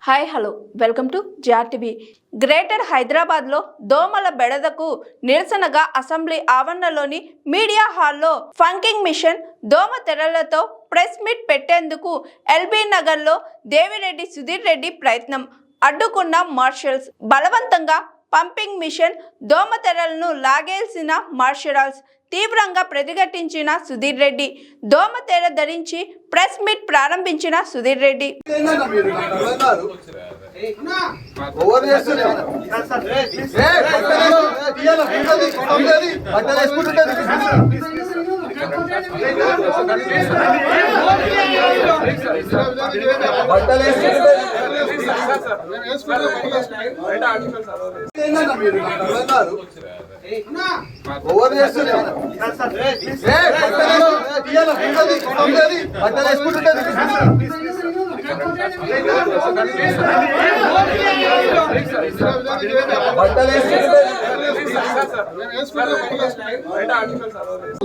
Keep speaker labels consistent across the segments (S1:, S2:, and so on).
S1: Hi hello welcome to GRTV. Greater హైదరాబాద్లో దోమల బెడదకు నిరసనగా అసెంబ్లీ ఆవరణలోని మీడియా హాల్లో ఫంకింగ్ మిషన్ దోమ తెరలతో ప్రెస్ మీట్ పెట్టేందుకు ఎల్బీ నగర్లో దేవిరెడ్డి సుధీర్ రెడ్డి ప్రయత్నం. అడ్డుకున్న మార్షల్స్. బలవంతంగా పంపింగ్ మిషన్ దోమ తెరలను లాగేల్సిన మార్షల్స్. తీవ్రంగా ప్రతిఘటించిన సుధీర్ రెడ్డి. దోమ తెర ధరించి ప్రెస్ మీట్ ప్రారంభించిన సుధీర్ రెడ్డి.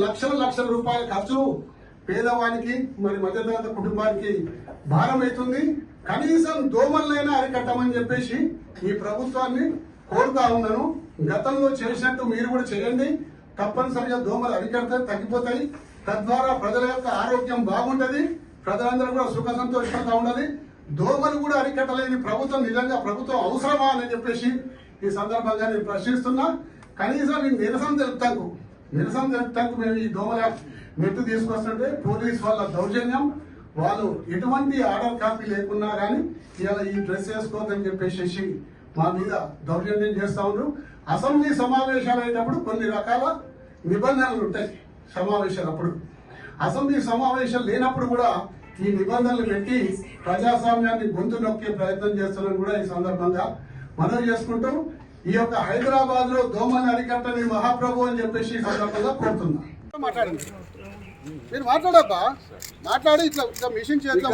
S2: లక్షల రూపాయల ఖర్చు పేదవానికి మరి మధ్యతరగతి కుటుంబానికి భారం అవుతుంది. కనీసం దోమలైనా అరికట్టమని చెప్పేసి ఈ ప్రభుత్వాన్ని కోరుతా ఉన్నాను. గతంలో చేసినట్టు మీరు కూడా చేయండి. తప్పనిసరిగా దోమలు అరికడితే తగ్గిపోతాయి. తద్వారా ప్రజల యొక్క ఆరోగ్యం బాగుంటది. ప్రజలందరూ కూడా సుఖ సంతోషంగా ఉండాలి. దోమలు కూడా అరికట్టలేని ప్రభుత్వం నిజంగా ప్రభుత్వం అవసరమా అని చెప్పేసి ఈ సందర్భంగా నేను ప్రశ్నిస్తున్నా. కనీసం ఈ నిరసన తెలుపుతాకు మేము ఈ దోమల నెట్టు తీసుకొస్తుంటే పోలీస్ వాళ్ళ దౌర్జన్యం, వాళ్ళు ఎటువంటి ఆర్డర్ కాపీ లేకున్నా కానీ ఇలా ఈ డ్రెస్ వేసుకోవద్దని చెప్పేసి మా మీద దౌర్జన్యం చేస్తా ఉన్నారు. అసెంబ్లీ సమావేశాలు అయినప్పుడు కొన్ని రకాల నిబంధనలు ఉంటాయి. సమావేశాలప్పుడు అసెంబ్లీ సమావేశాలు లేనప్పుడు కూడా ఈ నిబంధనలు పెట్టి ప్రజాస్వామ్యాన్ని గొంతు నొక్కే ప్రయత్నం చేస్తున్నారని కూడా ఈ సందర్భంగా మనవి చేసుకుంటూ ఈ యొక్క హైదరాబాద్ లో దోమని అరికట్టని మహాప్రభు అని చెప్పేసి ఈ సందర్భంగా కోరుతున్నా. మీరు మాట్లాడబ్బా, మాట్లాడి ఇట్లా మిషన్ చేద్దాం.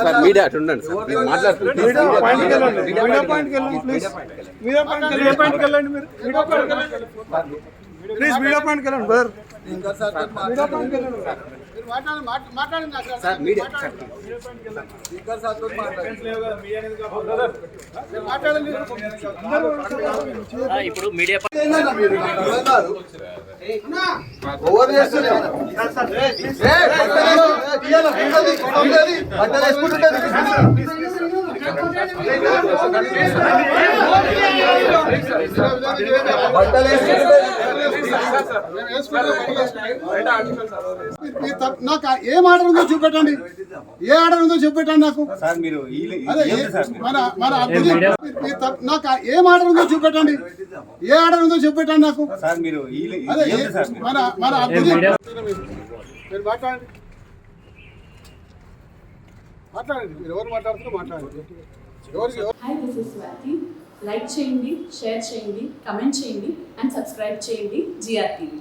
S3: ఇప్పుడు మీడియా
S2: నాకు ఏం ఆర్డర్ ఉందో చూపెట్టండి. ఏ ఆర్డర్ ఉందో చూపెట్టండి నాకు. నాకు ఏం ఆర్డర్ ఉందో చూపెట్టండి. ఏ ఆర్డర్ ఉందో చూపెట్టండి నాకు. మీరు మాట్లాడండి. మీరు ఎవరు మాట్లాడుతున్నారో మాట్లాడండి.
S4: Hi, this is Swathi. Like చేయండి, షేర్ చేయండి, కమెంట్ చేయండి అండ్ సబ్స్క్రైబ్ చేయండి జిఆర్టీవీ.